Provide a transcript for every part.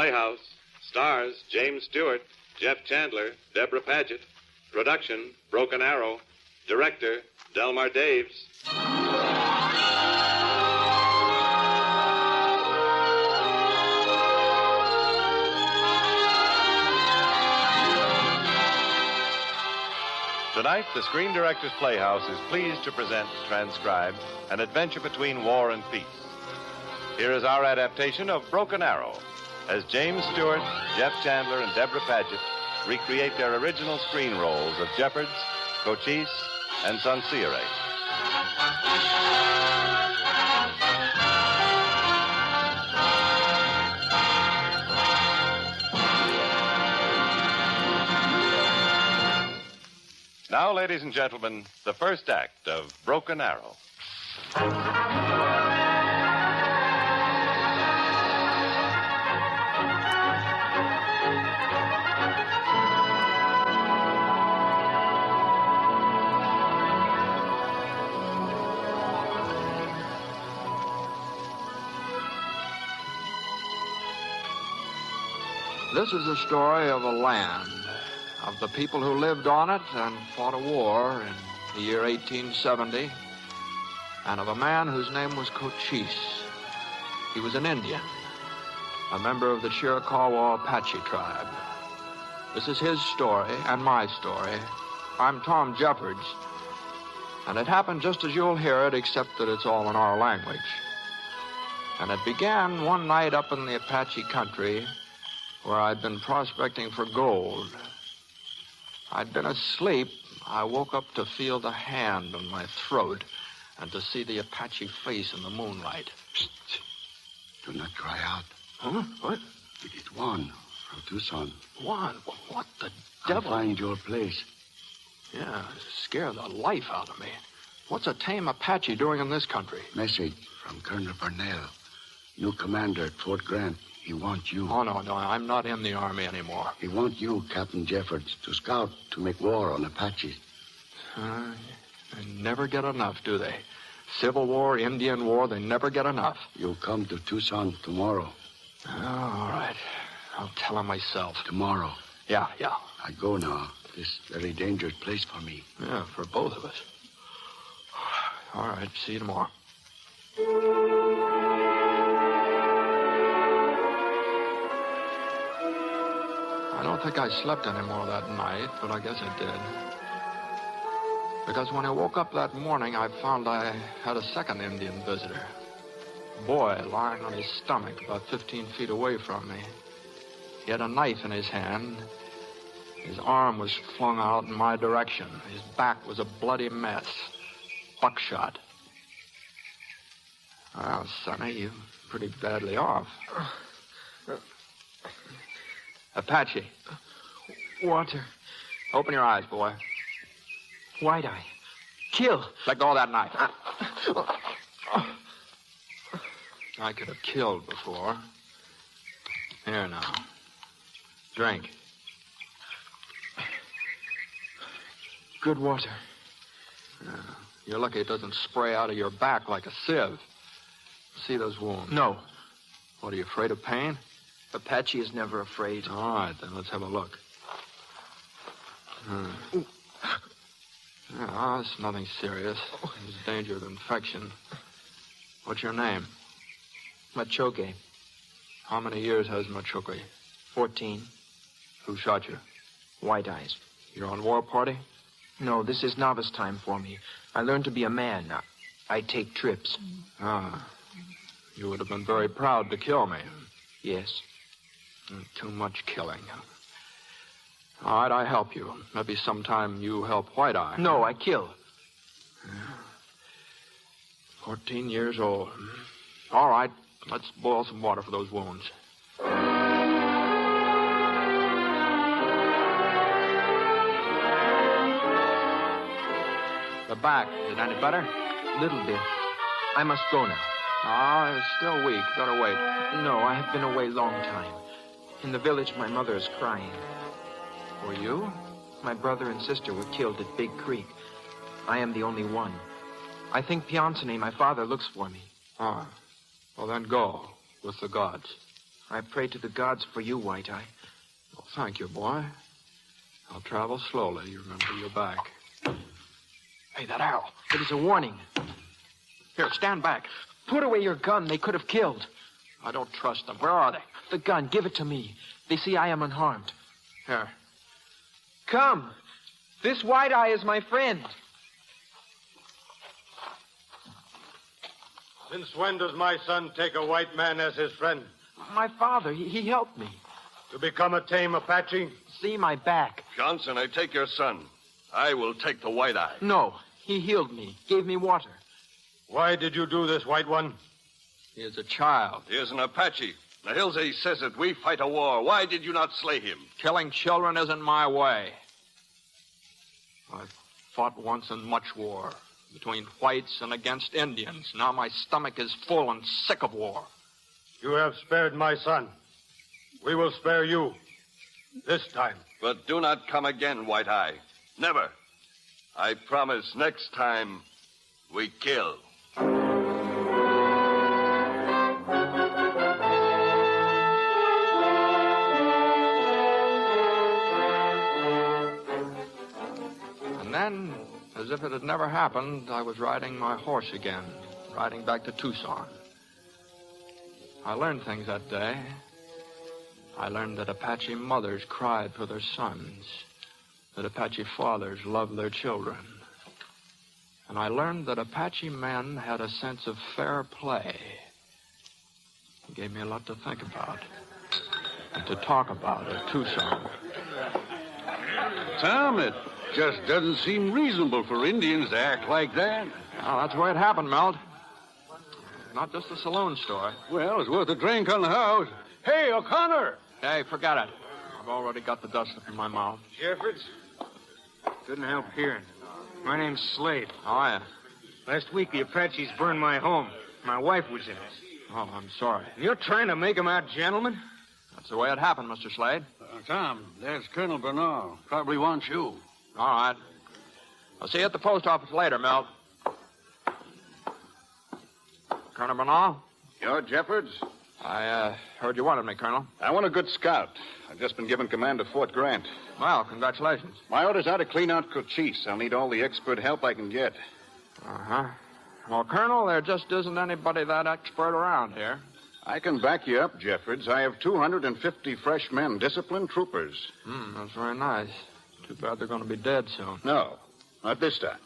Playhouse. Stars James Stewart, Jeff Chandler, Deborah Paget. Production, Broken Arrow. Director, Delmar Daves. Tonight, the Screen Directors Playhouse is pleased to present, transcribed, An Adventure Between War and Peace. Here is our adaptation of Broken Arrow, as James Stewart, Jeff Chandler, and Deborah Paget recreate their original screen roles of Jeffords, Cochise, and Sanciere. Now, ladies and gentlemen, the first act of Broken Arrow. This is the story of a land, of the people who lived on it and fought a war in the year 1870, and of a man whose name was Cochise. He was an Indian, a member of the Chiricahua Apache tribe. This is his story and my story. I'm Tom Jeffords, and it happened just as you'll hear it, except that it's all in our language. And it began one night up in the Apache country where I'd been prospecting for gold. I'd been asleep. I woke up to feel the hand on my throat and to see the Apache face in the moonlight. Psst. Do not cry out. Huh? What? It is Juan from Tucson. Juan? What the devil? I'll find your place. Yeah, scare the life out of me. What's a tame Apache doing in this country? Message from Colonel Burnell, new commander at Fort Grant. He wants you. Oh, no, I'm not in the Army anymore. He wants you, Captain Jeffords, to scout to make war on Apaches. They never get enough, do they? Civil War, Indian War, they never get enough. You'll come to Tucson tomorrow. Oh, all right. I'll tell him myself. Tomorrow. Yeah. I go now. This very dangerous place for me. Yeah, for both of us. All right, see you tomorrow. I don't think I slept any more that night, but I guess I did. Because when I woke up that morning, I found I had a second Indian visitor. A boy lying on his stomach about 15 feet away from me. He had a knife in his hand. His arm was flung out in my direction. His back was a bloody mess. Buckshot. Well, Sonny, you're pretty badly off. Apache. Water. Open your eyes, boy. White Eye. Kill. Let go of that knife. I could have killed before. Here now. Drink. Good water. You're lucky it doesn't spray out of your back like a sieve. See those wounds? No. What, are you afraid of pain? Apache is never afraid. All right, then let's have a look. No, it's nothing serious. There's danger of infection. What's your name? Machoke. How many years has Machoke? 14. Who shot you? White Eyes. You're on war party? No, this is novice time for me. I learned to be a man. I take trips. You would have been very proud to kill me. Yes. Too much killing. All right, I help you. Maybe sometime you help White Eye. No, I kill. 14 years old. All right, let's boil some water for those wounds. The back, is it any better? Little bit. I must go now. It's still weak. Better wait. No, I have been away long time. In the village, my mother is crying. Were you? My brother and sister were killed at Big Creek. I am the only one. I think Piancene, my father, looks for me. Well then go with the gods. I pray to the gods for you, White Eye. Well, thank you, boy. I'll travel slowly. You remember your back. Hey, that arrow. It is a warning. Here, stand back. Put away your gun. They could have killed. I don't trust them. Where are they? The gun, give it to me. They see I am unharmed. Here. Come. This White Eye is my friend. Since when does my son take a white man as his friend? My father, he helped me. To become a tame Apache? See my back. Johnson, I take your son. I will take the White Eye. No, he healed me, gave me water. Why did you do this, White One? He is a child. He is an Apache. The Hilsey says that we fight a war. Why did you not slay him? Killing children isn't my way. I've fought once in much war. Between whites and against Indians. Now my stomach is full and sick of war. You have spared my son. We will spare you. This time. But do not come again, White Eye. Never. I promise next time we kill. And then, as if it had never happened, I was riding my horse again, riding back to Tucson. I learned things that day. I learned that Apache mothers cried for their sons, that Apache fathers loved their children. And I learned that Apache men had a sense of fair play. It gave me a lot to think about and to talk about at Tucson. Tom, it just doesn't seem reasonable for Indians to act like that. Well, that's the way it happened, Milt. Not just the saloon story. Well, it's worth a drink on the house. Hey, O'Connor! Hey, forget it. I've already got the dust up in my mouth. Jeffords? Couldn't help hearing. My name's Slade. Oh, yeah. Last week, the Apaches burned my home. My wife was in it. Oh, I'm sorry. You're trying to make them out gentlemen? That's the way it happened, Mr. Slade. Tom, there's Colonel Bernal. Probably wants you. All right. I'll see you at the post office later, Milt. Colonel Bernal? You're Jeffords? I heard you wanted me, Colonel. I want a good scout. I've just been given command of Fort Grant. Well, congratulations. My orders are to clean out Cochise. I'll need all the expert help I can get. Uh-huh. Well, Colonel, there just isn't anybody that expert around here. I can back you up, Jeffords. I have 250 fresh men, disciplined troopers. That's very nice. Too bad they're going to be dead soon. No, not this time.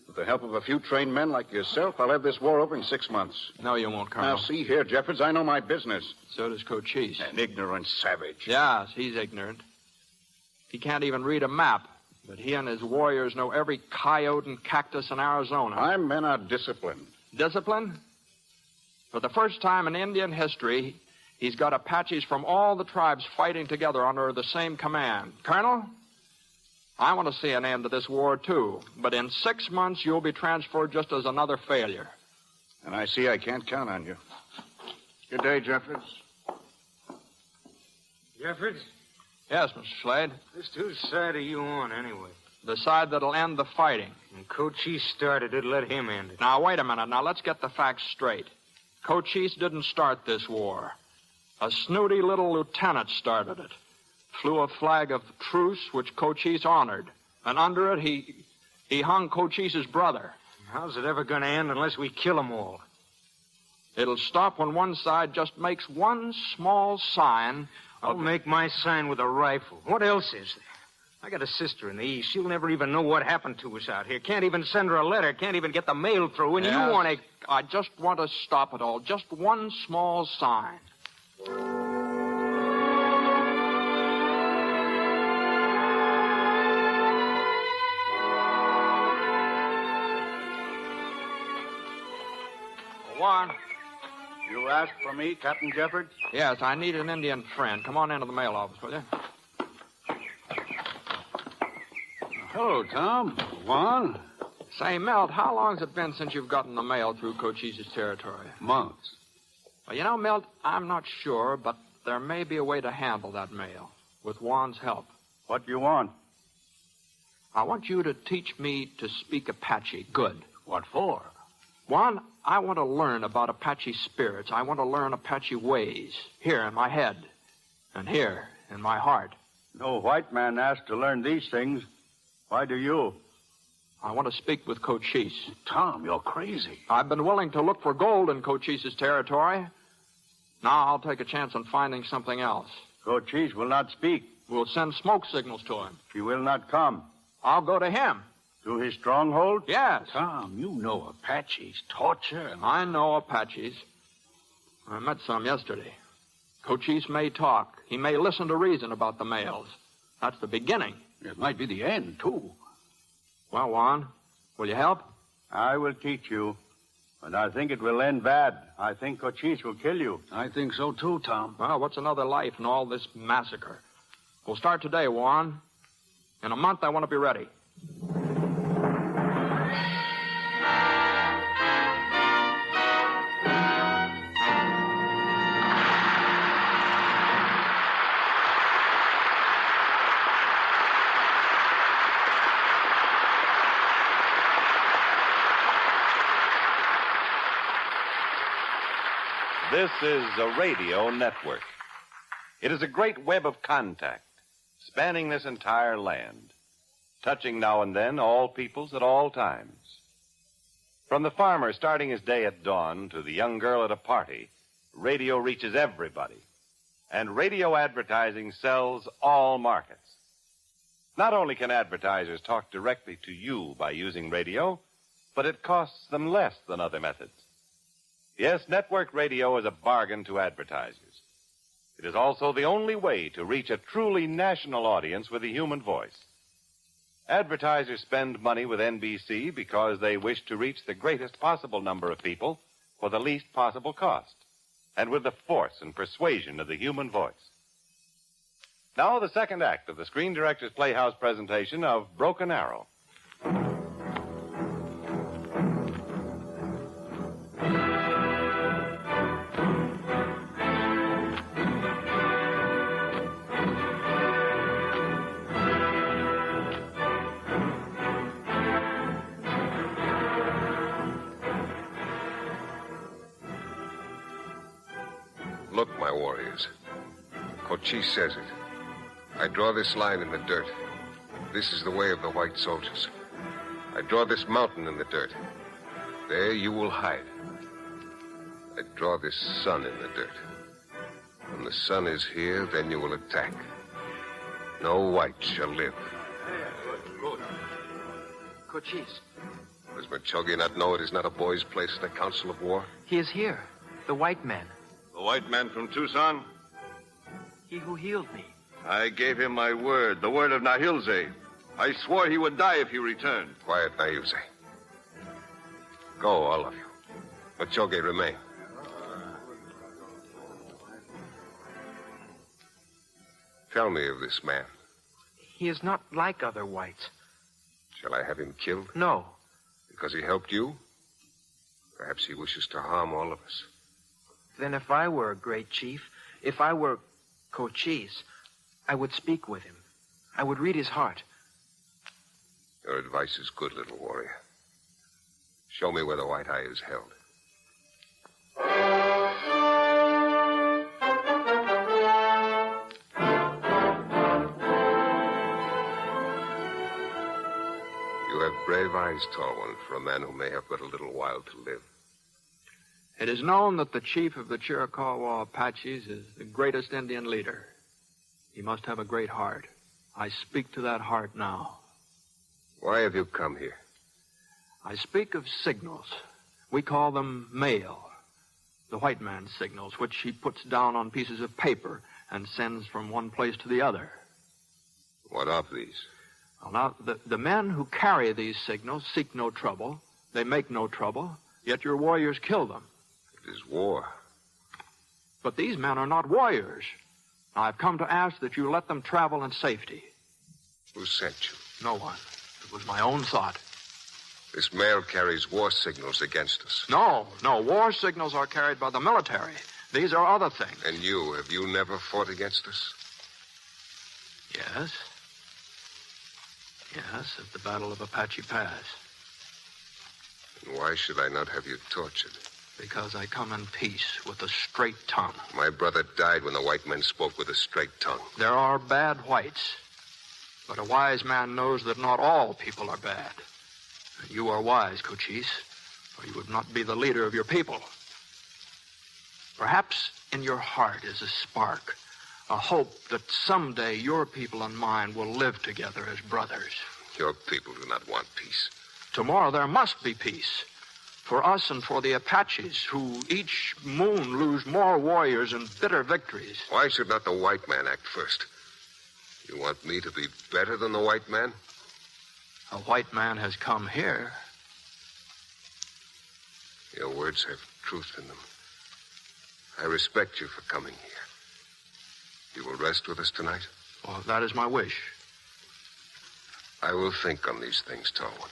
With the help of a few trained men like yourself, I'll have this war over in 6 months. No, you won't, Colonel. Now, see here, Jeffords, I know my business. So does Cochise. An ignorant savage. Yes, he's ignorant. He can't even read a map, but he and his warriors know every coyote and cactus in Arizona. My men are disciplined. Discipline? For the first time in Indian history, he's got Apaches from all the tribes fighting together under the same command. Colonel, I want to see an end to this war, too. But in 6 months, you'll be transferred just as another failure. And I see I can't count on you. Good day, Jeffords. Jeffords? Yes, Mr. Slade. Just whose side are you on, anyway? The side that'll end the fighting. And Cochise started it, let him end it. Now, wait a minute. Now, let's get the facts straight. Cochise didn't start this war. A snooty little lieutenant started it. Flew a flag of truce, which Cochise honored. And under it, he hung Cochise's brother. How's it ever going to end unless we kill them all? It'll stop when one side just makes one small sign. I'll make my sign with a rifle. What else is there? I got a sister in the East. She'll never even know what happened to us out here. Can't even send her a letter. Can't even get the mail through. And Yes. you want to... I just want to stop it all. Just one small sign. One. You asked for me, Captain Jeffords? Yes, I need an Indian friend. Come on into the mail office, will you? Hello, Tom. Juan. Say, Milt, how long's it been since you've gotten the mail through Cochise's territory? Months. Well, you know, Milt, I'm not sure, but there may be a way to handle that mail with Juan's help. What do you want? I want you to teach me to speak Apache good. What for? Juan, I want to learn about Apache spirits. I want to learn Apache ways. Here in my head. And here in my heart. No white man asked to learn these things. Why do you? I want to speak with Cochise. Tom, you're crazy. I've been willing to look for gold in Cochise's territory. Now I'll take a chance on finding something else. Cochise will not speak. We'll send smoke signals to him. He will not come. I'll go to him. To his stronghold? Yes. Tom, you know Apaches, torture. And... I know Apaches. I met some yesterday. Cochise may talk. He may listen to reason about the males. That's the beginning. It might be the end, too. Well, Juan, will you help? I will teach you. But I think it will end bad. I think Cochise will kill you. I think so, too, Tom. Well, what's another life in all this massacre? We'll start today, Juan. In a month, I want to be ready. This is a radio network. It is a great web of contact, spanning this entire land, touching now and then all peoples at all times. From the farmer starting his day at dawn to the young girl at a party, radio reaches everybody. And radio advertising sells all markets. Not only can advertisers talk directly to you by using radio, but it costs them less than other methods. Yes, network radio is a bargain to advertisers. It is also the only way to reach a truly national audience with a human voice. Advertisers spend money with NBC because they wish to reach the greatest possible number of people for the least possible cost, and with the force and persuasion of the human voice. Now, the second act of the Screen Directors Playhouse presentation of Broken Arrow. Look, my warriors. Cochise says it. I draw this line in the dirt. This is the way of the white soldiers. I draw this mountain in the dirt. There you will hide. I draw this sun in the dirt. When the sun is here, then you will attack. No white shall live. Cochise. Does Machogi not know it is not a boy's place in a council of war? He is here. The white man. The white man from Tucson? He who healed me. I gave him my word, the word of Nahilze. I swore he would die if he returned. Quiet, Nahilze. Go, all of you. Machogi, remain. Tell me of this man. He is not like other whites. Shall I have him killed? No. Because he helped you? Perhaps he wishes to harm all of us. Then if I were a great chief, if I were Cochise, I would speak with him. I would read his heart. Your advice is good, little warrior. Show me where the white eye is held. You have brave eyes, tall one, for a man who may have but a little while to live. It is known that the chief of the Chiricahua Apaches is the greatest Indian leader. He must have a great heart. I speak to that heart now. Why have you come here? I speak of signals. We call them mail. The white man's signals, which he puts down on pieces of paper and sends from one place to the other. What of these? Well, now, the men who carry these signals seek no trouble. They make no trouble, yet your warriors kill them. It is war. But these men are not warriors. I've come to ask that you let them travel in safety. Who sent you? No one. It was my own thought. This mail carries war signals against us. No. War signals are carried by the military. These are other things. And you, have you never fought against us? Yes. Yes, at the Battle of Apache Pass. And why should I not have you tortured? Because I come in peace with a straight tongue. My brother died when the white men spoke with a straight tongue. There are bad whites, but a wise man knows that not all people are bad. You are wise, Cochise, or you would not be the leader of your people. Perhaps in your heart is a spark, a hope that someday your people and mine will live together as brothers. Your people do not want peace. Tomorrow there must be peace. For us and for the Apaches, who each moon lose more warriors in bitter victories. Why should not the white man act first? You want me to be better than the white man? A white man has come here. Your words have truth in them. I respect you for coming here. You will rest with us tonight? Well, that is my wish. I will think on these things, tall one.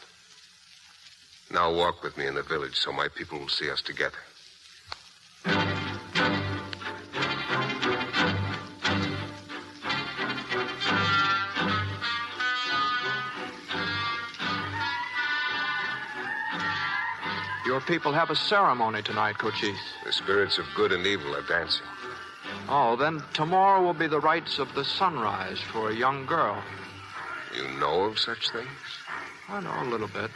Now walk with me in the village so my people will see us together. Your people have a ceremony tonight, Cochise. The spirits of good and evil are dancing. Oh, then tomorrow will be the rites of the sunrise for a young girl. You know of such things? I know a little bit.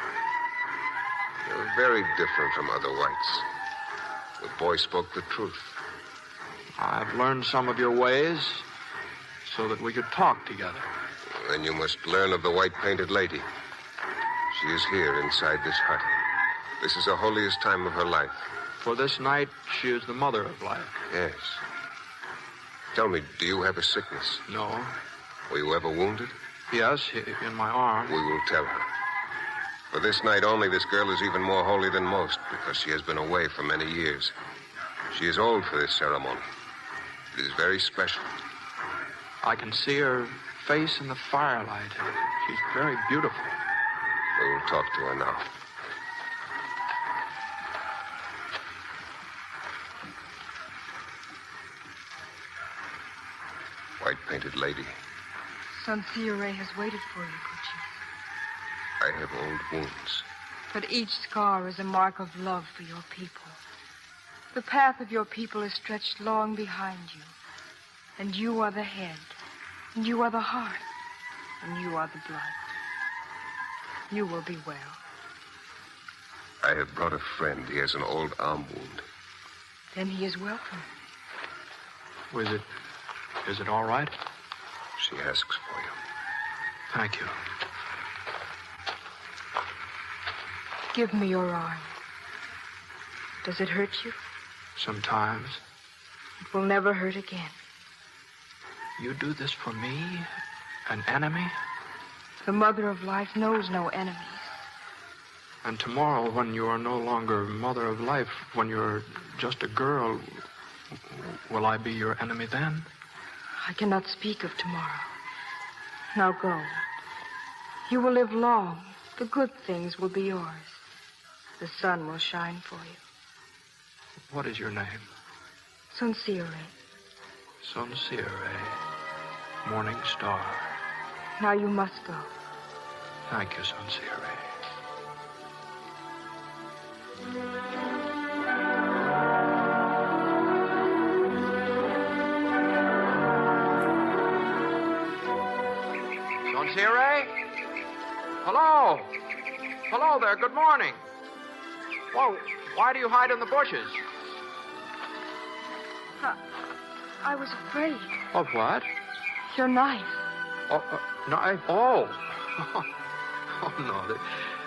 You're very different from other whites. The boy spoke the truth. I've learned some of your ways so that we could talk together. Then you must learn of the white-painted lady. She is here inside this hut. This is the holiest time of her life. For this night, she is the mother of life. Yes. Tell me, do you have a sickness? No. Were you ever wounded? Yes, in my arm. We will tell her. For this night only, this girl is even more holy than most because she has been away for many years. She is old for this ceremony. It is very special. I can see her face in the firelight. She's very beautiful. We will talk to her now. White-painted lady. Stewart has waited for you, Cochise. I have old wounds. But each scar is a mark of love for your people. The path of your people is stretched long behind you. And you are the head. And you are the heart. And you are the blood. You will be well. I have brought a friend. He has an old arm wound. Then he is welcome. Is it all right? She asks for you. Thank you. Give me your arm. Does it hurt you? Sometimes. It will never hurt again. You do this for me? An enemy? The mother of life knows no enemies. And tomorrow, when you are no longer mother of life, when you're just a girl, will I be your enemy then? I cannot speak of tomorrow. Now go. You will live long. The good things will be yours. The sun will shine for you. What is your name? Stewart. Stewart. Morning star. Now you must go. Thank you, Stewart. Stewart? Hello? Hello there, good morning. Whoa, why do you hide in the bushes? I was afraid. Of what? Your knife. Oh, knife? Oh. Oh, no.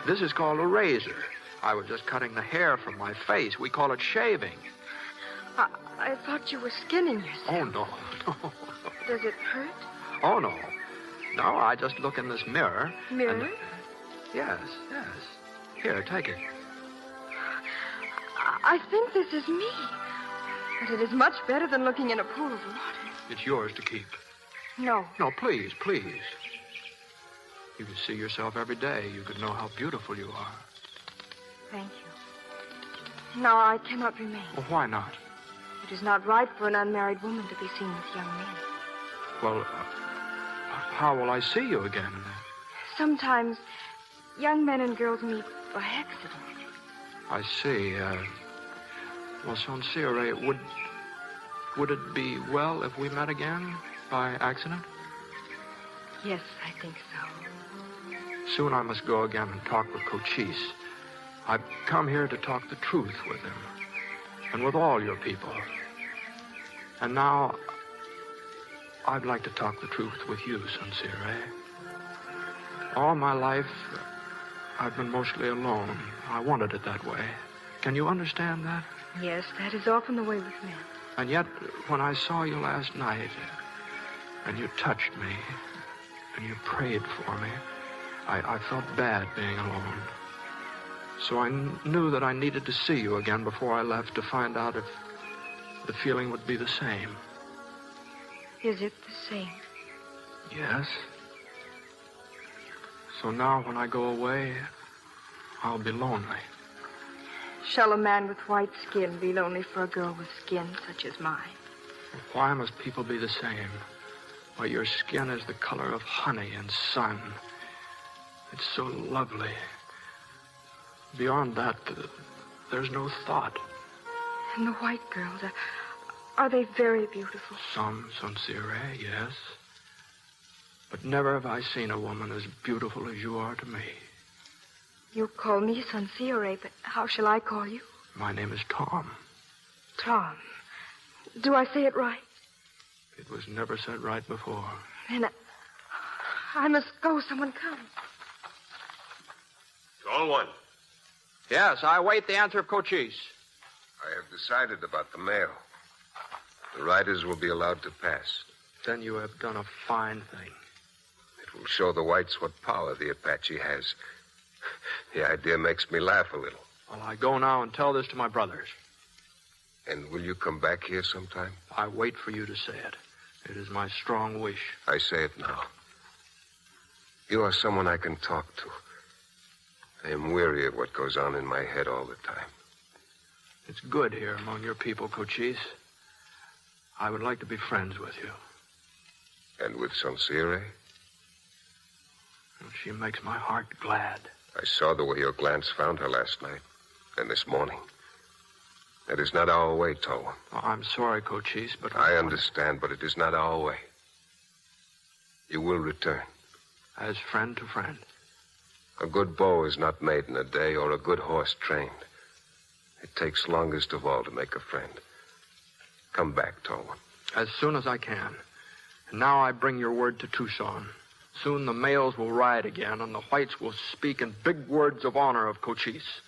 This is called a razor. I was just cutting the hair from my face. We call it shaving. I thought you were skinning yourself. Oh, no. Does it hurt? Oh, no. No, I just look in this mirror. Mirror? Yes. Here, take it. I think this is me. But it is much better than looking in a pool of water. It's yours to keep. No. No, please. You can see yourself every day. You could know how beautiful you are. Thank you. No, I cannot remain. Well, why not? It is not right for an unmarried woman to be seen with young men. Well, how will I see you again? Sometimes young men and girls meet by accident. I see. Well, Sincere, would it be well if we met again by accident? Yes, I think so. Soon I must go again and talk with Cochise. I've come here to talk the truth with him, and with all your people. And now, I'd like to talk the truth with you, Sincere. All my life, I've been mostly alone. I wanted it that way. Can you understand that? Yes, that is often the way with men. And yet, when I saw you last night, and you touched me, and you prayed for me, I felt bad being alone. So I knew that I needed to see you again before I left to find out if the feeling would be the same. Is it the same? Yes. So now when I go away, I'll be lonely. Shall a man with white skin be lonely for a girl with skin such as mine? Why must people be the same? Why, your skin is the color of honey and sun. It's so lovely. Beyond that, there's no thought. And the white girls, are they very beautiful? Some, Sincere, yes. But never have I seen a woman as beautiful as you are to me. You call me Sincere, but how shall I call you? My name is Tom. Tom. Do I say it right? It was never said right before. Then I must go. Someone come. All one. Yes, I await the answer of Cochise. I have decided about the mail. The riders will be allowed to pass. Then you have done a fine thing. It will show the whites what power the Apache has. The idea makes me laugh a little. Well, I go now and tell this to my brothers. And will you come back here sometime? I wait for you to say it. It is my strong wish. I say it now. You are someone I can talk to. I am weary of what goes on in my head all the time. It's good here among your people, Cochise. I would like to be friends with you. And with Sincere? She makes my heart glad. I saw the way your glance found her last night and this morning. That is not our way, Tolwyn. Well, I'm sorry, Cochise, but... I understand, but it is not our way. You will return. As friend to friend. A good bow is not made in a day or a good horse trained. It takes longest of all to make a friend. Come back, Tolwyn. As soon as I can. And now I bring your word to Tucson. Soon the males will ride again, and the whites will speak in big words of honor of Cochise.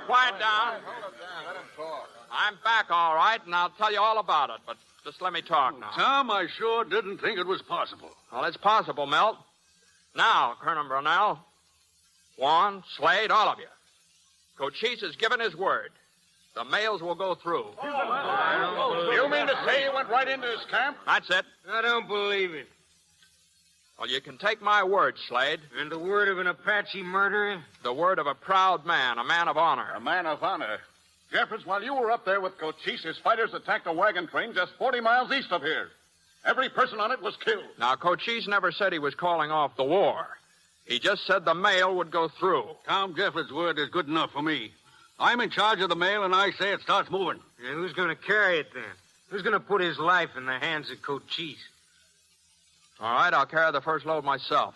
Quiet down. I'm back, all right, and I'll tell you all about it, but just let me talk now. Tom, I sure didn't think it was possible. Well, it's possible, Milt. Now, Colonel Brunel, Juan, Slade, all of you. Cochise has given his word. The mails will go through. You mean to say you went right into his camp? That's it. I don't believe it. Well, you can take my word, Slade. And the word of an Apache murderer? The word of a proud man, a man of honor. A man of honor. Jeffords, while you were up there with Cochise, his fighters attacked a wagon train just 40 miles east of here. Every person on it was killed. Now, Cochise never said he was calling off the war. He just said the mail would go through. Tom Jeffords' word is good enough for me. I'm in charge of the mail, and I say it starts moving. Yeah, who's going to carry it, then? Who's going to put his life in the hands of Cochise? All right, I'll carry the first load myself.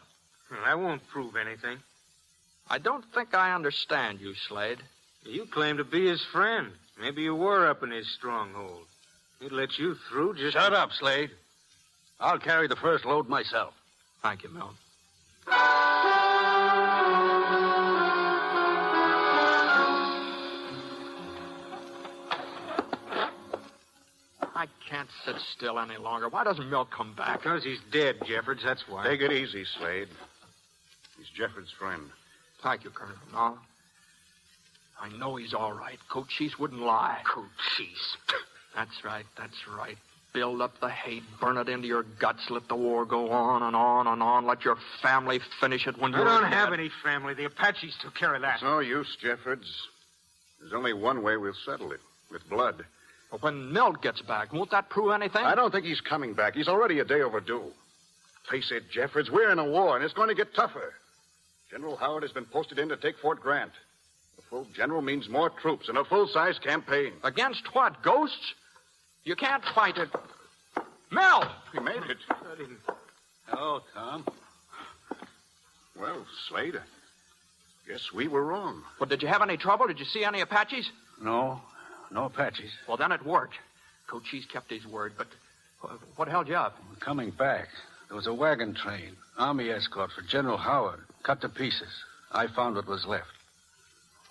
Well, that won't prove anything. I don't think I understand you, Slade. You claim to be his friend. Maybe you were up in his stronghold. He'd let you through just... Shut up, Slade. I'll carry the first load myself. Thank you, Milt. I can't sit still any longer. Why doesn't Milt come back? Because he's dead, Jeffords, that's why. Take it easy, Slade. He's Jeffords' friend. Thank you, Colonel. No. I know he's all right. Cochise wouldn't lie. Cochise. That's right, that's right. Build up the hate, burn it into your guts, let the war go on and on and on. Let your family finish it when you're I don't dead. have any family. The Apaches took care of that. It's no use, Jeffords. There's only one way we'll settle it, with blood. But when Milt gets back, won't that prove anything? I don't think he's coming back. He's already a day overdue. Face it, Jeffords, we're in a war, and it's going to get tougher. General Howard has been posted in to take Fort Grant. A full general means more troops and a full-size campaign. Against what, ghosts? You can't fight it. Milt! He made it. Hello, Tom. Well, Slade, I guess we were wrong. But did you have any trouble? Did you see any Apaches? No Apaches. Well, then it worked. Cochise kept his word, but what held you up? We're coming back. There was a wagon train, army escort for General Howard, cut to pieces. I found what was left.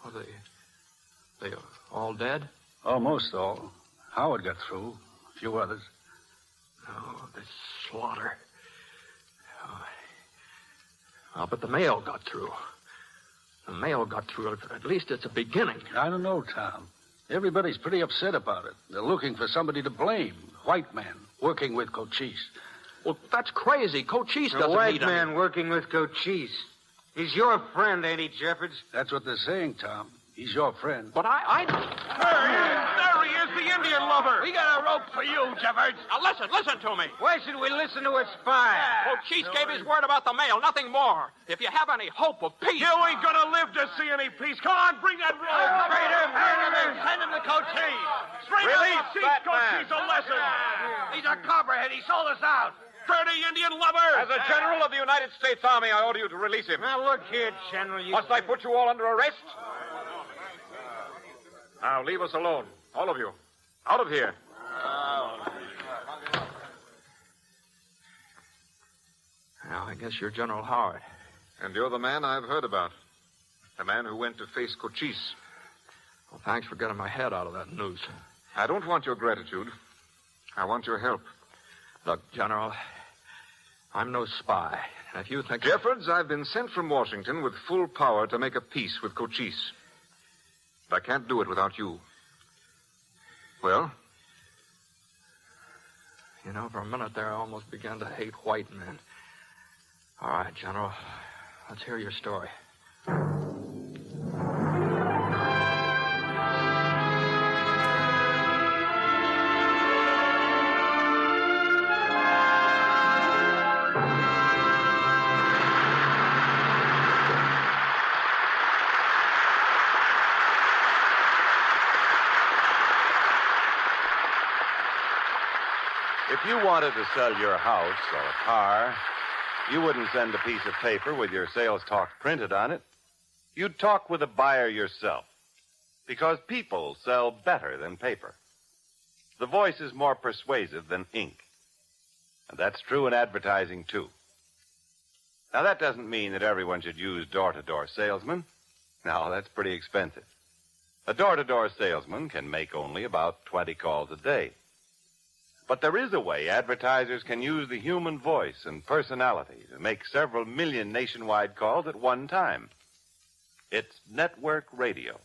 Well, they all dead? Almost all. Howard got through. A few others. Oh, this slaughter. Oh, but the mail got through. The mail got through. At least it's a beginning. I don't know, Tom. Everybody's pretty upset about it. They're looking for somebody to blame. White man working with Cochise. Well, that's crazy. Cochise doesn't A white need man working with Cochise. He's your friend, ain't he, Jeffords? That's what they're saying, Tom. He's your friend. But I... There he is, the Indian lover. We got a rope for you, Jeffords. Now, listen to me. Why should we listen to a spy? Cochise gave his word about the mail, nothing more. If you have any hope of peace... You ain't gonna live to see any peace. Come on, bring that rope. Send him to Cochise. Release that Cochise a lesson. He's a copperhead. He sold us out. Dirty Indian lover. As a general of the United States Army, I order you to release him. Now, look here, General. Must I put you all under arrest? Now, leave us alone. All of you. Out of here. Now, I guess you're General Howard. And you're the man I've heard about. The man who went to face Cochise. Well, thanks for getting my head out of that noose. I don't want your gratitude. I want your help. Look, General, I'm no spy. And if you think... Jeffords, I've been sent from Washington with full power to make a peace with Cochise. But I can't do it without you. Well? You know, for a minute there, I almost began to hate white men. All right, General, let's hear your story. If you wanted to sell your house or a car, you wouldn't send a piece of paper with your sales talk printed on it. You'd talk with a buyer yourself, because people sell better than paper. The voice is more persuasive than ink. And that's true in advertising, too. Now, that doesn't mean that everyone should use door-to-door salesmen. No, that's pretty expensive. A door-to-door salesman can make only about 20 calls a day. But there is a way advertisers can use the human voice and personality to make several million nationwide calls at one time. It's network radio.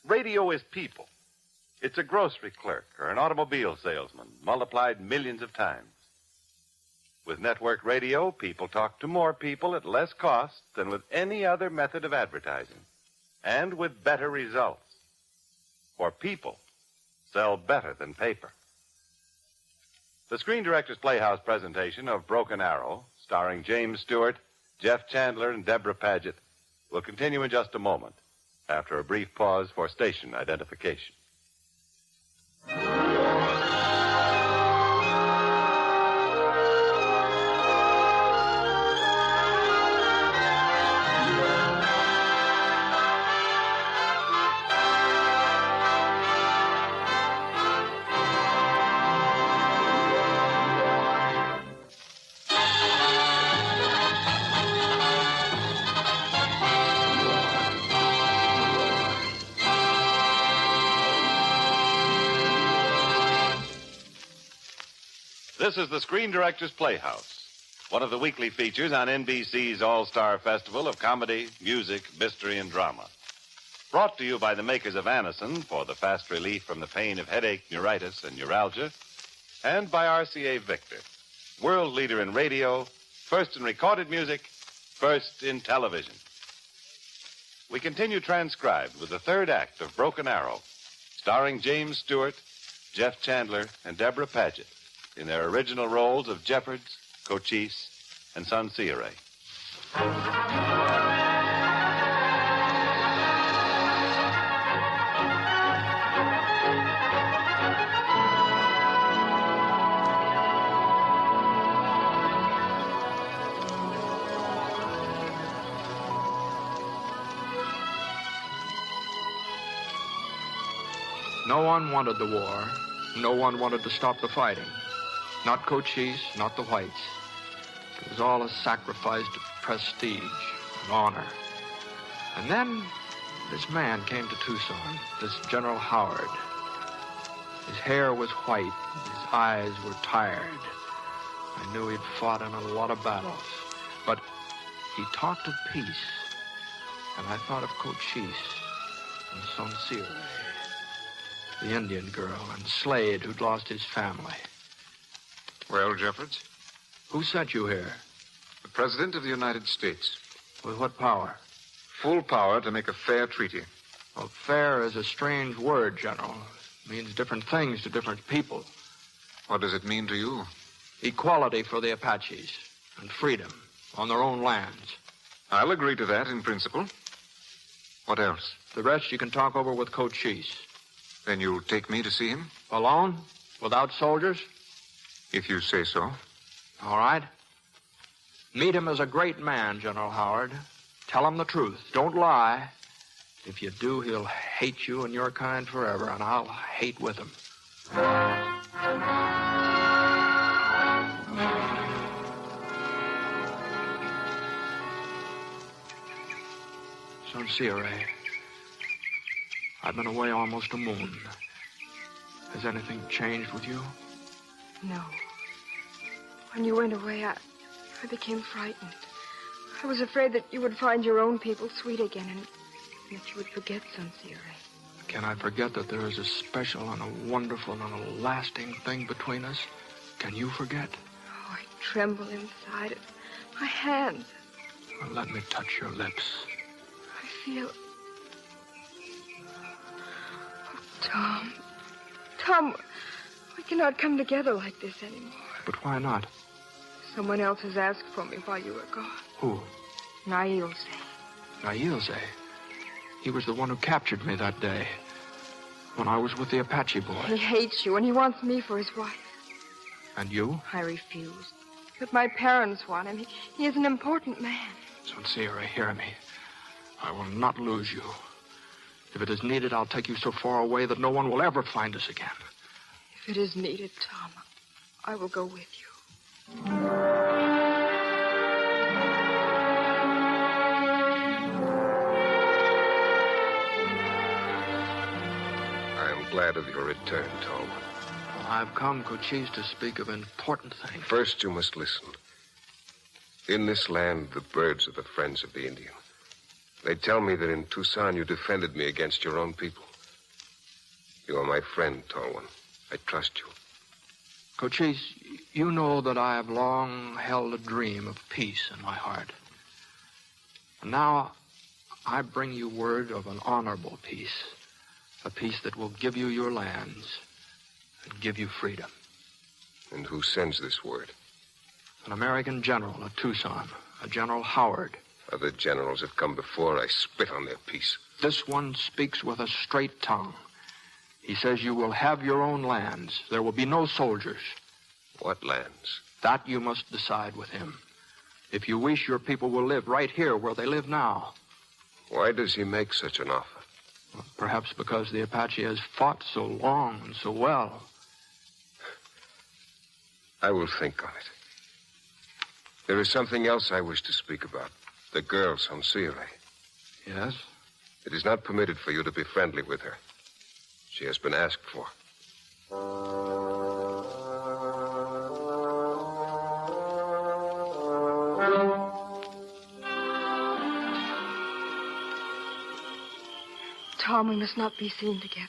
Radio is people. It's a grocery clerk or an automobile salesman multiplied millions of times. With network radio, people talk to more people at less cost than with any other method of advertising, and with better results. For people sell better than paper. The Screen Directors Playhouse presentation of Broken Arrow, starring James Stewart, Jeff Chandler, and Deborah Paget, will continue in just a moment, after a brief pause for station identification. This is the Screen Directors Playhouse, one of the weekly features on NBC's All-Star Festival of comedy, music, mystery, and drama. Brought to you by the makers of Anacin for the fast relief from the pain of headache, neuritis, and neuralgia, and by RCA Victor, world leader in radio, first in recorded music, first in television. We continue transcribed with the third act of Broken Arrow, starring James Stewart, Jeff Chandler, and Deborah Paget in their original roles of Jeffords, Cochise, and Sansire. No one wanted the war. No one wanted to stop the fighting. Not Cochise, not the whites. It was all a sacrifice to prestige and honor. And then this man came to Tucson, this General Howard. His hair was white. His eyes were tired. I knew he'd fought in a lot of battles. But he talked of peace. And I thought of Cochise and Sansire, the Indian girl, and Slade, who'd lost his family. Well, Jeffords? Who sent you here? The President of the United States. With what power? Full power to make a fair treaty. Well, fair is a strange word, General. It means different things to different people. What does it mean to you? Equality for the Apaches and freedom on their own lands. I'll agree to that in principle. What else? The rest you can talk over with Cochise. Then you'll take me to see him? Alone? Without soldiers? If you say so. All right. Meet him as a great man, General Howard. Tell him the truth. Don't lie. If you do, he'll hate you and your kind forever, and I'll hate with him. Sansire, I've been away almost a moon. Has anything changed with you? No. When you went away, I became frightened. I was afraid that you would find your own people sweet again and that you would forget Sansire. Can I forget that there is a special and a wonderful and a lasting thing between us? Can you forget? Oh, I tremble inside it. My hands. Well, let me touch your lips. I feel... Oh, Tom. Tom, we cannot come together like this anymore. But why not? Someone else has asked for me while you were gone. Who? Nailze. Nailze? He was the one who captured me that day when I was with the Apache boy. He hates you and he wants me for his wife. And you? I refused. But my parents want him. He is an important man. Sansire, hear me. I will not lose you. If it is needed, I'll take you so far away that no one will ever find us again. If it is needed, Tom, I will go with you. I am glad of your return, Tom. I've come, Cochise, to speak of important things. First, you must listen. In this land, the birds are the friends of the Indian. They tell me that in Tucson you defended me against your own people. You are my friend, tall one. I trust you. Cochise, you know that I have long held a dream of peace in my heart. And now I bring you word of an honorable peace, a peace that will give you your lands and give you freedom. And who sends this word? An American general at Tucson, a General Howard. Other generals have come before. I spit on their peace. This one speaks with a straight tongue. He says you will have your own lands. There will be no soldiers. What lands? That you must decide with him. If you wish, your people will live right here where they live now. Why does he make such an offer? Well, perhaps because the Apache has fought so long and so well. I will think on it. There is something else I wish to speak about. The girl, Sansire. Yes? It is not permitted for you to be friendly with her. She has been asked for. Tom, we must not be seen together.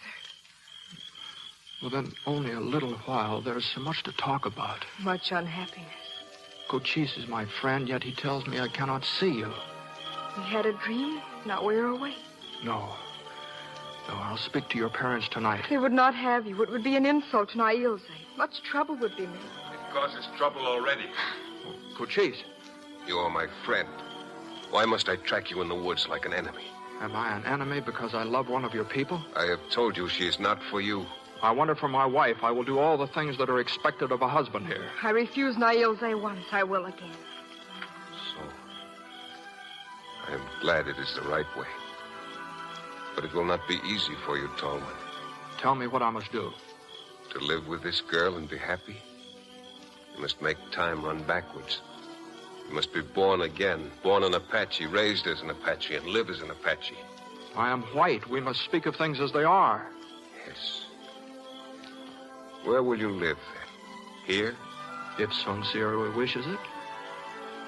Within only a little while, there's so much to talk about. Much unhappiness. Cochise is my friend, yet he tells me I cannot see you. We had a dream, now we're awake. No. No, I'll speak to your parents tonight. They would not have you. It would be an insult to Nailze. Much trouble would be made. It causes trouble already. Cochise. You are my friend. Why must I track you in the woods like an enemy? Am I an enemy because I love one of your people? I have told you she is not for you. I want her for my wife. I will do all the things that are expected of a husband here. I refused Nailze once. I will again. So, I am glad it is the right way. But it will not be easy for you, Tallman. Tell me what I must do. To live with this girl and be happy, you must make time run backwards. You must be born again, born an Apache, raised as an Apache, and live as an Apache. I am white. We must speak of things as they are. Yes. Where will you live, then? Here? If Son Sierra wishes it.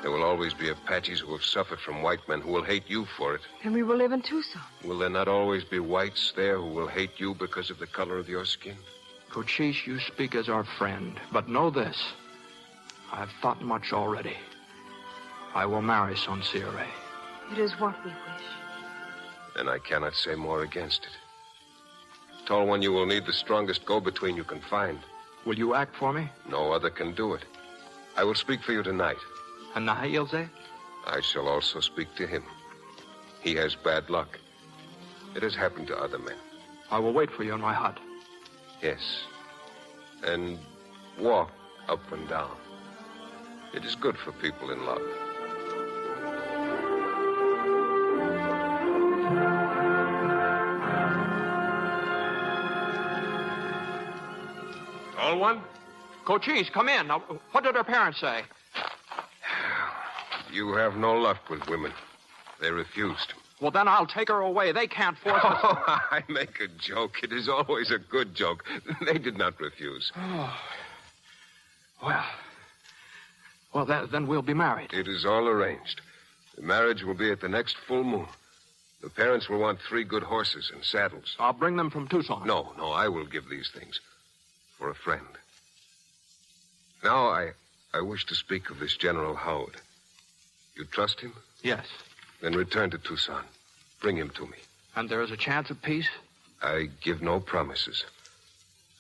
There will always be Apaches who have suffered from white men who will hate you for it. And we will live in Tucson. Will there not always be whites there who will hate you because of the color of your skin? Cochise, you speak as our friend. But know this. I have thought much already. I will marry Son Sierra. It is what we wish. Then I cannot say more against it. Tall One, you will need the strongest go-between you can find. Will you act for me? No other can do it. I will speak for you tonight. And Nailze? I shall also speak to him. He has bad luck. It has happened to other men. I will wait for you in my hut. Yes. And walk up and down. It is good for people in love. Tall One? Cochise, come in. Now, what did her parents say? You have no luck with women. They refused. Well, then I'll take her away. They can't force us. Oh, I make a joke. It is always a good joke. They did not refuse. Oh. Well, then we'll be married. It is all arranged. The marriage will be at the next full moon. The parents will want 3 good horses and saddles. I'll bring them from Tucson. No, I will give these things. For a friend. Now, I wish to speak of this General Howard. You trust him? Yes. Then return to Tucson. Bring him to me. And there is a chance of peace? I give no promises.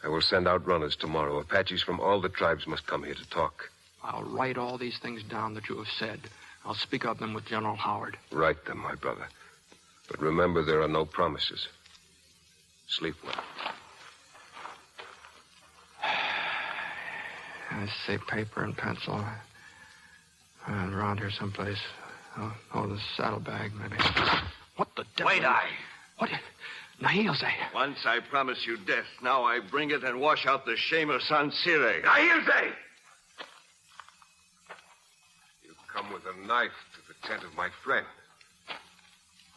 I will send out runners tomorrow. Apaches from all the tribes must come here to talk. I'll write all these things down that you have said. I'll speak of them with General Howard. Write them, my brother. But remember, there are no promises. Sleep well. I say paper and pencil. Around here someplace. Oh, the saddlebag, maybe. What the devil? Wait, I. What? Nailze. Once I promised you death. Now I bring it and wash out the shame of San Sire. Nailze! You come with a knife to the tent of my friend.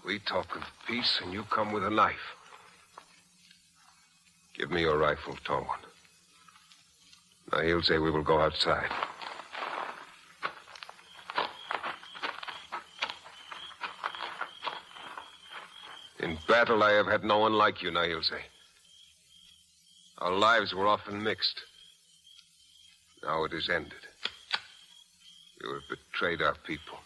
We talk of peace, and you come with a knife. Give me your rifle, Tall One. Nailze, we will go outside. In battle, I have had no one like you, Nailze. Our lives were often mixed. Now it is ended. You have betrayed our people.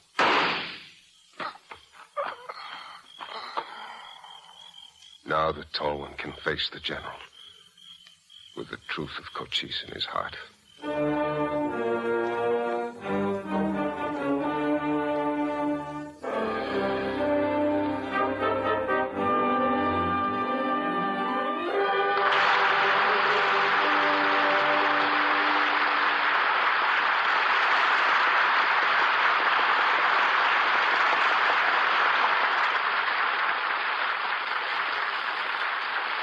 Now the Tall One can face the General with the truth of Cochise in his heart.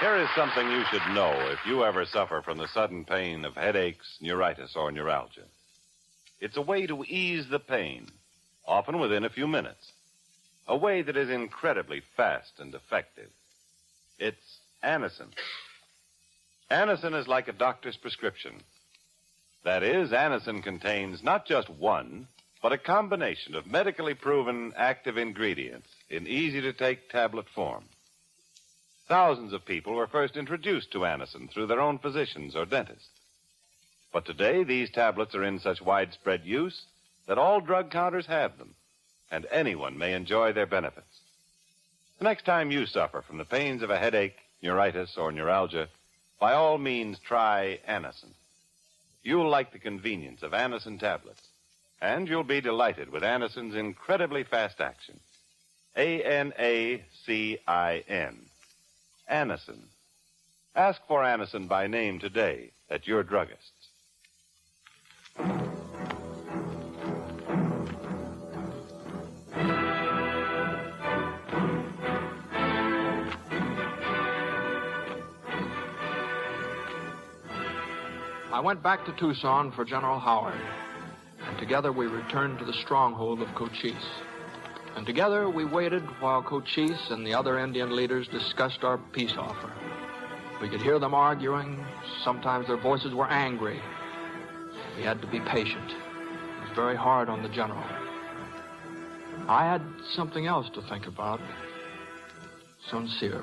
Here is something you should know if you ever suffer from the sudden pain of headaches, neuritis, or neuralgia. It's a way to ease the pain, often within a few minutes. A way that is incredibly fast and effective. It's Anacin. Anacin is like a doctor's prescription. That is, Anacin contains not just one, but a combination of medically proven active ingredients in easy-to-take tablet form. Thousands of people were first introduced to Anacin through their own physicians or dentists. But today, these tablets are in such widespread use that all drug counters have them, and anyone may enjoy their benefits. The next time you suffer from the pains of a headache, neuritis, or neuralgia, by all means try Anacin. You'll like the convenience of Anacin tablets, and you'll be delighted with Anacin's incredibly fast action. Anacin. Anacin. Ask for Anacin by name today at your druggist's. I went back to Tucson for General Howard, and together we returned to the stronghold of Cochise. And together we waited while Cochise and the other Indian leaders discussed our peace offer. We could hear them arguing. Sometimes their voices were angry. We had to be patient. It was very hard on the general. I had something else to think about. Sincere.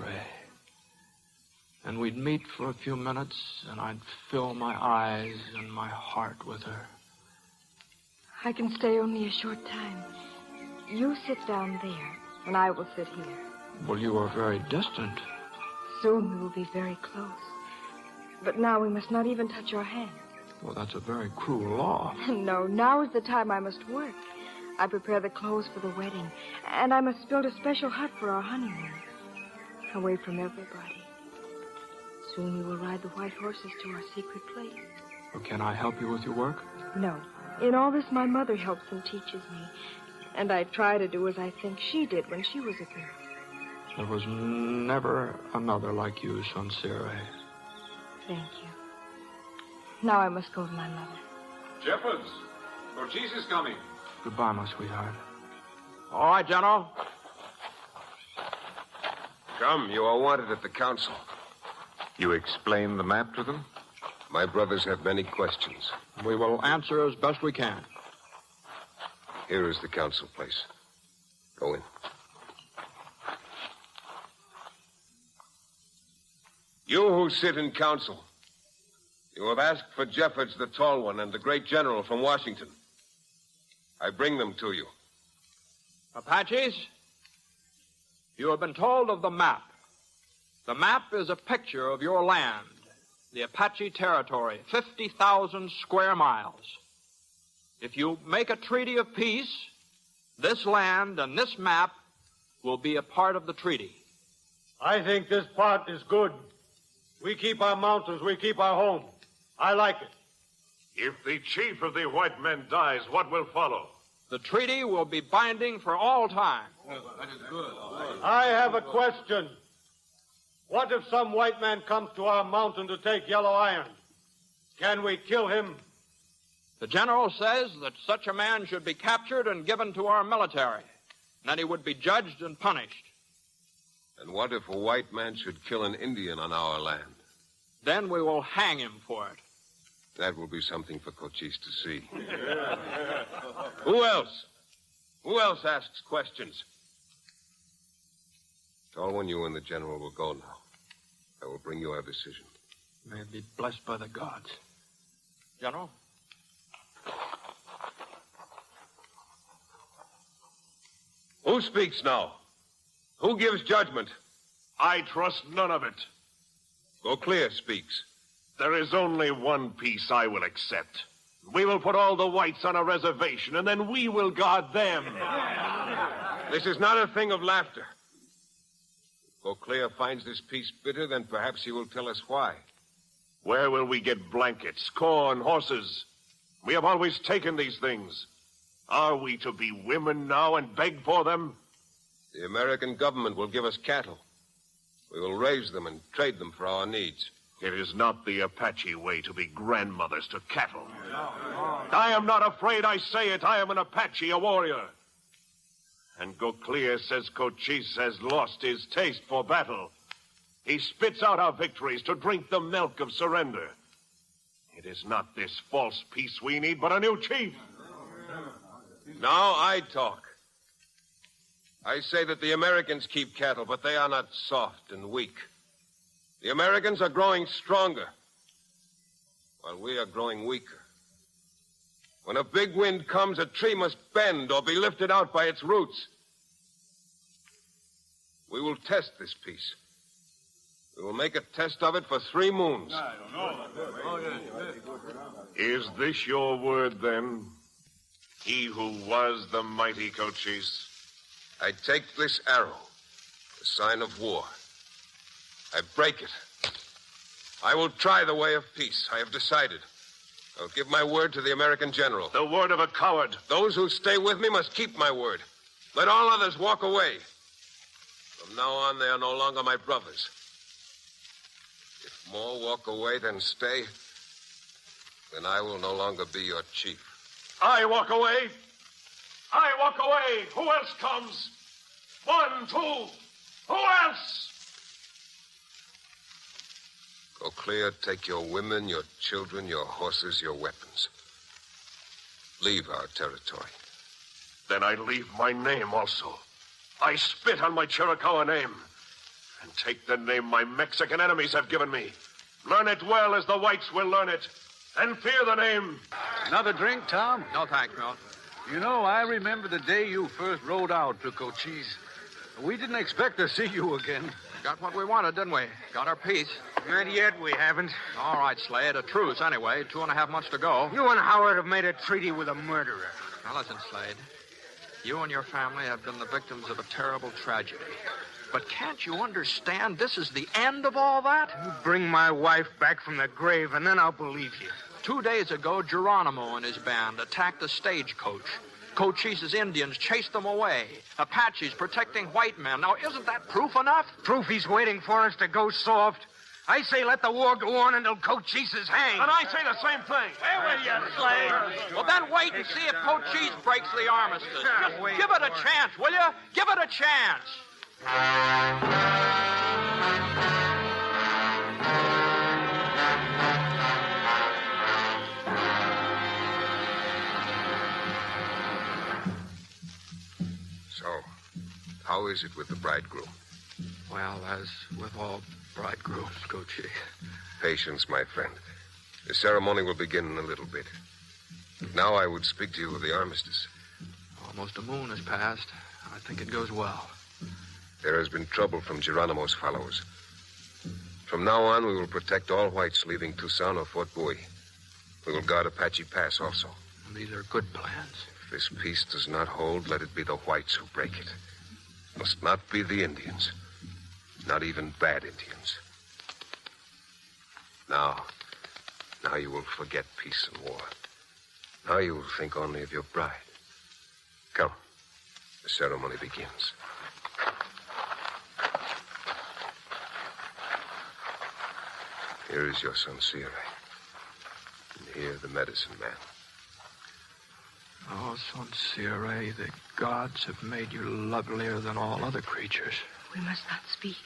And we'd meet for a few minutes, and I'd fill my eyes and my heart with her. I can stay only a short time. You sit down there, and I will sit here. Well, you are very distant. Soon we will be very close. But now we must not even touch our hands. Well, that's a very cruel law. No, now is the time I must work. I prepare the clothes for the wedding, and I must build a special hut for our honeymoon, away from everybody. Soon we will ride the white horses to our secret place. Well, can I help you with your work? No. In all this, my mother helps and teaches me, and I try to do as I think she did when she was a girl. There was never another like you, Sincere. Thank you. Now I must go to my mother. Jeffords, Cochise is coming. Goodbye, my sweetheart. All right, General. Come, you are wanted at the council. You explained the map to them? My brothers have many questions. We will answer as best we can. Here is the council place. Go in. You who sit in council, you have asked for Jeffords, the tall one, and the great general from Washington. I bring them to you. Apaches, you have been told of the map. The map is a picture of your land, the Apache territory, 50,000 square miles. If you make a treaty of peace, this land and this map will be a part of the treaty. I think this part is good. We keep our mountains, we keep our home. I like it. If the chief of the white men dies, what will follow? The treaty will be binding for all time. That is good. I have a question. What if some white man comes to our mountain to take yellow iron? Can we kill him? The general says that such a man should be captured and given to our military, and that he would be judged and punished. And what if a white man should kill an Indian on our land? Then we will hang him for it. That will be something for Cochise to see. Who else? Who else asks questions? Tall one, you and the general will go now. I will bring you our decision. May it be blessed by the gods. General? Who speaks now? Who gives judgment? I trust none of it. Gauclair speaks. There is only one piece I will accept. We will put all the whites on a reservation, and then we will guard them. This is not a thing of laughter. If Gauclair finds this peace bitter, then perhaps he will tell us why. Where will we get blankets, corn, horses? We have always taken these things. Are we to be women now and beg for them? The American government will give us cattle. We will raise them and trade them for our needs. It is not the Apache way to be grandmothers to cattle. I am not afraid, I say it. I am an Apache, a warrior. And Gauclair says Cochise has lost his taste for battle. He spits out our victories to drink the milk of surrender. It is not this false peace we need, but a new chief. Now I talk. I say that the Americans keep cattle, but they are not soft and weak. The Americans are growing stronger, while we are growing weaker. When a big wind comes, a tree must bend or be lifted out by its roots. We will test this peace. We will make a test of it for 3 moons. Is this your word, then? He who was the mighty Cochise? I take this arrow, the sign of war. I break it. I will try the way of peace. I have decided. I'll give my word to the American general. The word of a coward. Those who stay with me must keep my word. Let all others walk away. From now on, they are no longer my brothers. If more walk away than stay, then I will no longer be your chief. I walk away. I walk away. Who else comes? 1, 2. Who else? Go clear, take your women, your children, your horses, your weapons. Leave our territory. Then I leave my name also. I spit on my Chiricahua name and take the name my Mexican enemies have given me. Learn it well as the whites will learn it, and fear the name. Another drink, Tom? No, thanks, Milt. You know, I remember the day you first rode out to Cochise. We didn't expect to see you again. Got what we wanted, didn't we? Got our peace. Not yet, we haven't. All right, Slade, a truce anyway. 2.5 months to go. You and Howard have made a treaty with a murderer. Now listen, Slade. You and your family have been the victims of a terrible tragedy. But can't you understand this is the end of all that? You bring my wife back from the grave, and then I'll believe you. 2 days ago, Geronimo and his band attacked a stagecoach. Cochise's Indians chased them away. Apaches protecting white men. Now, isn't that proof enough? Proof he's waiting for us to go soft. I say let the war go on until Cochise is hanged. And I say the same thing. Where will you, Slade? Well, then wait and see if Cochise breaks the armistice. Just give it a chance, will you? Give it a chance. So, how is it with the bridegroom? Well, as with all bridegrooms, Cochise. Patience, my friend. The ceremony will begin in a little bit. Now I would speak to you of the armistice. Almost a moon has passed. I think it goes well. There has been trouble from Geronimo's followers. From now on, we will protect all whites leaving Tucson or Fort Bowie. We will guard Apache Pass also. These are good plans. If this peace does not hold, let it be the whites who break it. It must not be the Indians. Not even bad Indians. Now you will forget peace and war. Now you will think only of your bride. Come. The ceremony begins. Here is your son, Sierra. And here, the medicine man. Oh, Son Sierra, the gods have made you lovelier than all other creatures. We must not speak.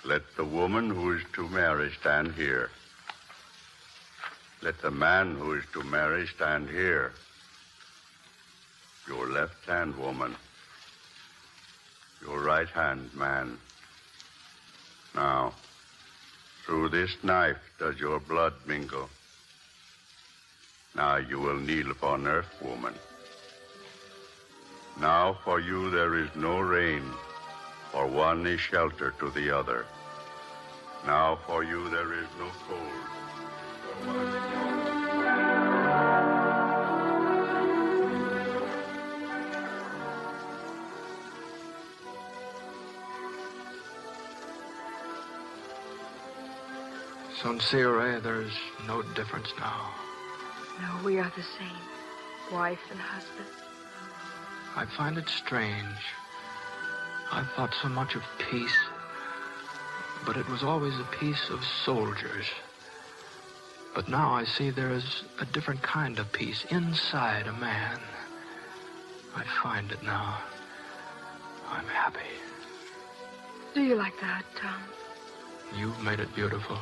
Let the woman who is to marry stand here. Let the man who is to marry stand here. Your left hand, woman. Your right hand, man. Now, through this knife does your blood mingle. Now you will kneel upon earth, woman. Now for you there is no rain, for one is shelter to the other. Now for you there is no cold, for one is Son Sierra, there's no difference now. No, we are the same, wife and husband. I find it strange. I've thought so much of peace, but it was always a peace of soldiers. But now I see there is a different kind of peace inside a man. I find it now. I'm happy. Do you like that, Tom? You've made it beautiful.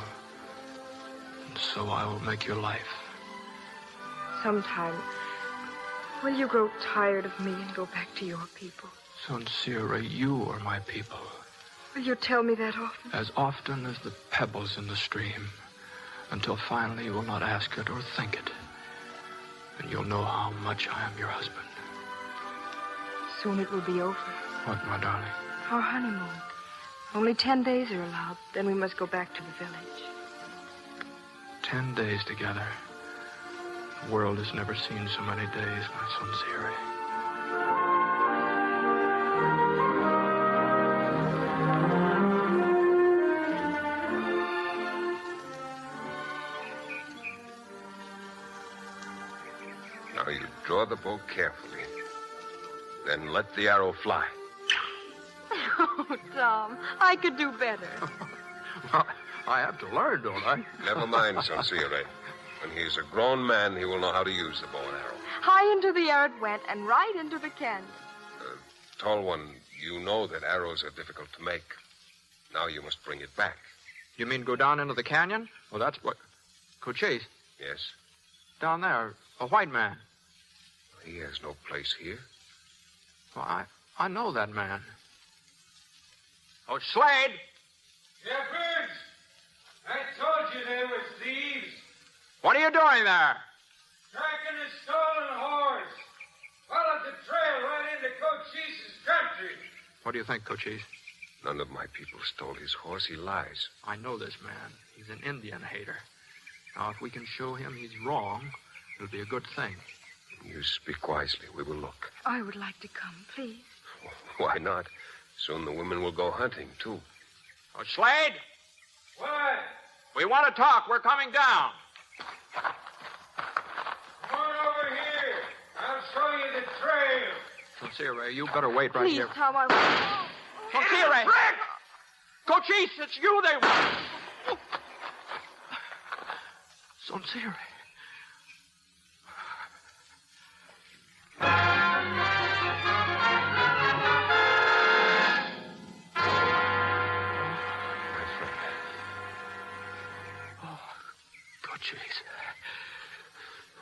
And so I will make your life. Sometime, will you grow tired of me and go back to your people? Son Sierra, you are my people. Will you tell me that often? As often as the pebbles in the stream, until finally you will not ask it or think it. And you'll know how much I am your husband. Soon it will be over. What, my darling? Our honeymoon. Only 10 days are allowed. Then we must go back to the village. 10 days together. The world has never seen so many days, my son Siri. Now you draw the bow carefully. Then let the arrow fly. Oh, Tom, I could do better. Well, I have to learn, don't I? Never mind, Sonsire. When he's a grown man, he will know how to use the bow and arrow. High into the air it went and right into the canyon. Tall one, you know that arrows are difficult to make. Now you must bring it back. You mean go down into the canyon? Well, that's what... Cochise? Yes? Down there, a white man. He has no place here. Well, I know that man. Oh, Slade! Shepherds! I told you they were thieves. What are you doing there? Tracking a stolen horse. Followed the trail right into Cochise's country. What do you think, Cochise? None of my people stole his horse. He lies. I know this man. He's an Indian hater. Now, if we can show him he's wrong, it'll be a good thing. You speak wisely. We will look. I would like to come, please. Why not? Soon the women will go hunting, too. Oh, Slade! What? We want to talk. We're coming down. Come on over here. I'll show you the trail. Sincere, you better wait right Please, here. Tom, I want... Sincere! Cochise, it's you they want. Sincere.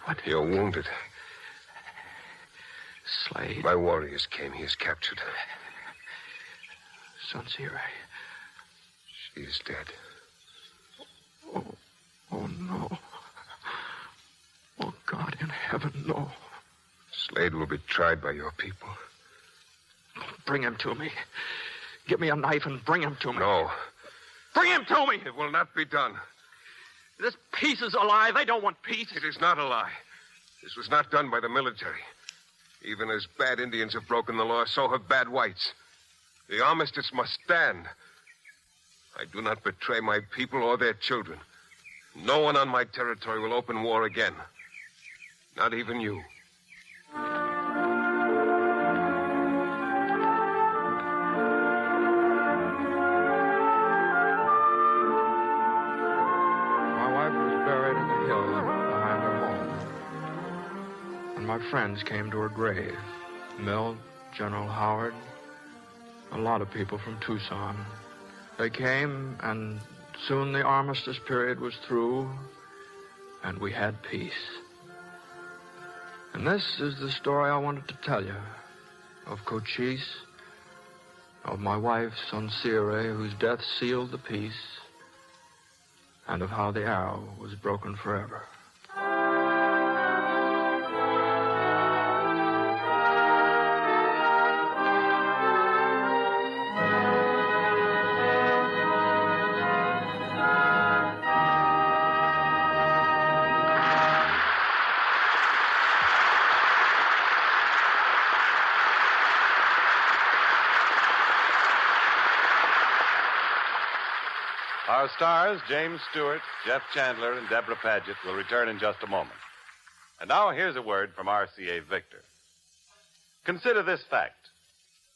What? You're wounded. Slade. My warriors came. He is captured. Sincere. She is dead. Oh, no. Oh, God in heaven, no. Slade will be tried by your people. Bring him to me. Give me a knife and bring him to me. No. Bring him to me. It will not be done. This peace is a lie. They don't want peace. It is not a lie. This was not done by the military. Even as bad Indians have broken the law, so have bad whites. The armistice must stand. I do not betray my people or their children. No one on my territory will open war again. Not even you. My friends came to her grave. Mill, General Howard, a lot of people from Tucson. They came, and soon the armistice period was through, and we had peace. And this is the story I wanted to tell you of Cochise, of my wife, Sincere, whose death sealed the peace, and of how the arrow was broken forever. Our stars, James Stewart, Jeff Chandler, and Deborah Paget, will return in just a moment. And now here's a word from RCA Victor. Consider this fact.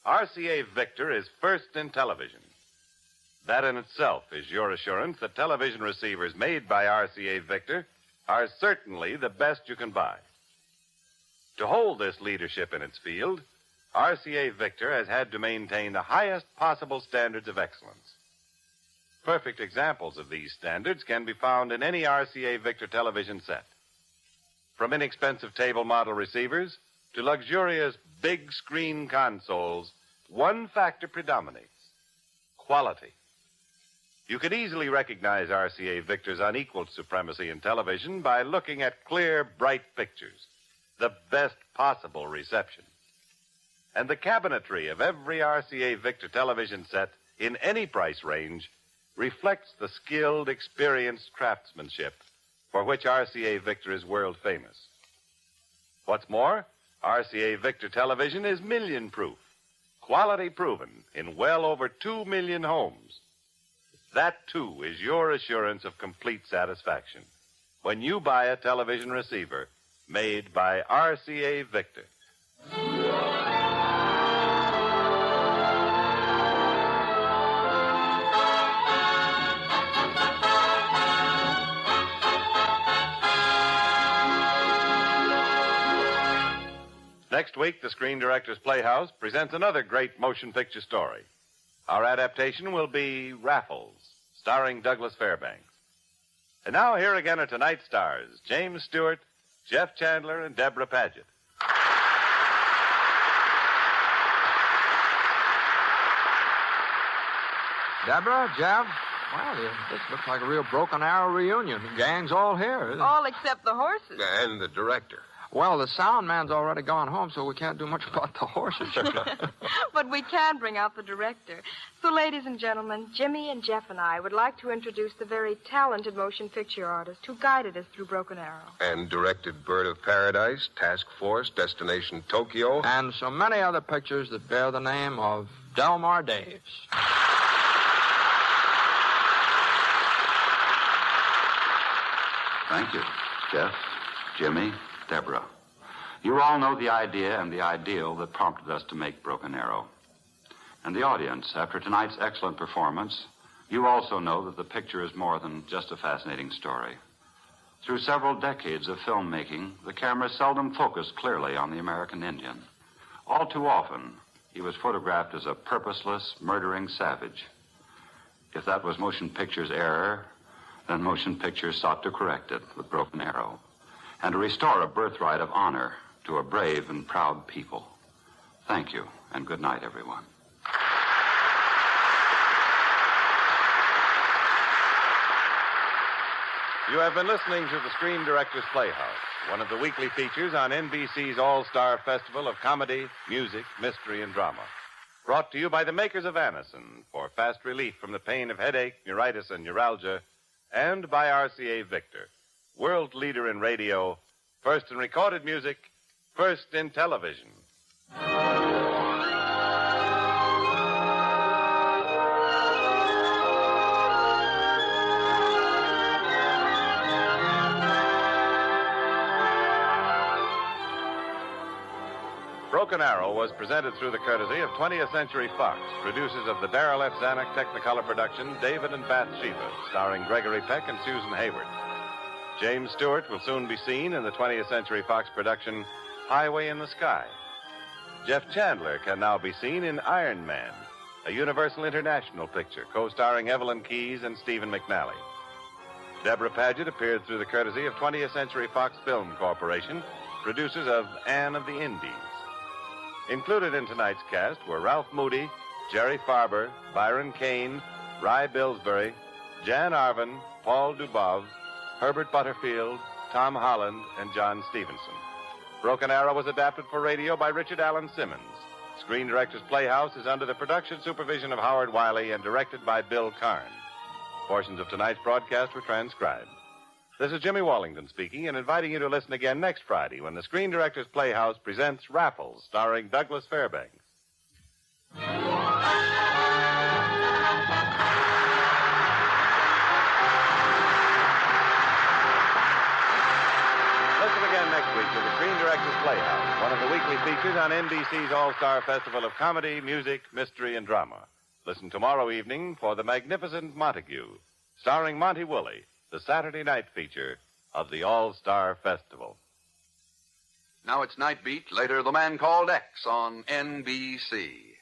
RCA Victor is first in television. That in itself is your assurance that television receivers made by RCA Victor are certainly the best you can buy. To hold this leadership in its field, RCA Victor has had to maintain the highest possible standards of excellence. Perfect examples of these standards can be found in any RCA Victor television set. From inexpensive table model receivers to luxurious big screen consoles, one factor predominates: quality. You could easily recognize RCA Victor's unequaled supremacy in television by looking at clear, bright pictures, the best possible reception. And the cabinetry of every RCA Victor television set in any price range reflects the skilled, experienced craftsmanship for which RCA Victor is world famous. What's more, RCA Victor television is million-proof, quality proven in well over 2 million homes. That, too, is your assurance of complete satisfaction when you buy a television receiver made by RCA Victor. Next week, the Screen Directors Playhouse presents another great motion picture story. Our adaptation will be Raffles, starring Douglas Fairbanks. And now, here again are tonight's stars, James Stewart, Jeff Chandler, and Deborah Paget. Deborah, Jeff, well, this looks like a real Broken Arrow reunion. The gang's all here, isn't it? All except the horses. And the director. Well, the sound man's already gone home, so we can't do much about the horses. But we can bring out the director. So, ladies and gentlemen, Jimmy and Jeff and I would like to introduce the very talented motion picture artist who guided us through Broken Arrow. And directed Bird of Paradise, Task Force, Destination Tokyo. And so many other pictures that bear the name of Delmar Daves. Thank you, Jeff, Jimmy, Deborah. You all know the idea and the ideal that prompted us to make Broken Arrow. And the audience, after tonight's excellent performance, you also know that the picture is more than just a fascinating story. Through several decades of filmmaking, the camera seldom focused clearly on the American Indian. All too often, he was photographed as a purposeless, murdering savage. If that was motion picture's error, then motion pictures sought to correct it with Broken Arrow and to restore a birthright of honor to a brave and proud people. Thank you, and good night, everyone. You have been listening to the Screen Directors Playhouse, one of the weekly features on NBC's All-Star Festival of Comedy, Music, Mystery, and Drama. Brought to you by the makers of Anacin for fast relief from the pain of headache, neuritis, and neuralgia, and by RCA Victor, world leader in radio, first in recorded music, first in television. Broken Arrow was presented through the courtesy of 20th Century Fox, producers of the Darrell F. Zanuck Technicolor production, David and Bathsheba, starring Gregory Peck and Susan Hayward. James Stewart will soon be seen in the 20th Century Fox production, Highway in the Sky. Jeff Chandler can now be seen in Iron Man, a Universal International picture, co-starring Evelyn Keyes and Stephen McNally. Deborah Paget appeared through the courtesy of 20th Century Fox Film Corporation, producers of Anne of the Indies. Included in tonight's cast were Ralph Moody, Jerry Farber, Byron Kane, Ry Billsbury, Jan Arvin, Paul Dubov, Herbert Butterfield, Tom Holland, and John Stevenson. Broken Arrow was adapted for radio by Richard Allen Simmons. Screen Directors Playhouse is under the production supervision of Howard Wiley and directed by Bill Karn. Portions of tonight's broadcast were transcribed. This is Jimmy Wallington speaking and inviting you to listen again next Friday when the Screen Directors Playhouse presents Raffles, starring Douglas Fairbanks. Listen again next week to the Screen Directors Playhouse, one of the weekly features on NBC's All-Star Festival of Comedy, Music, Mystery, and Drama. Listen tomorrow evening for The Magnificent Montague, starring Monty Woolley, the Saturday night feature of the All-Star Festival. Now it's Night Beat, later The Man Called X on NBC.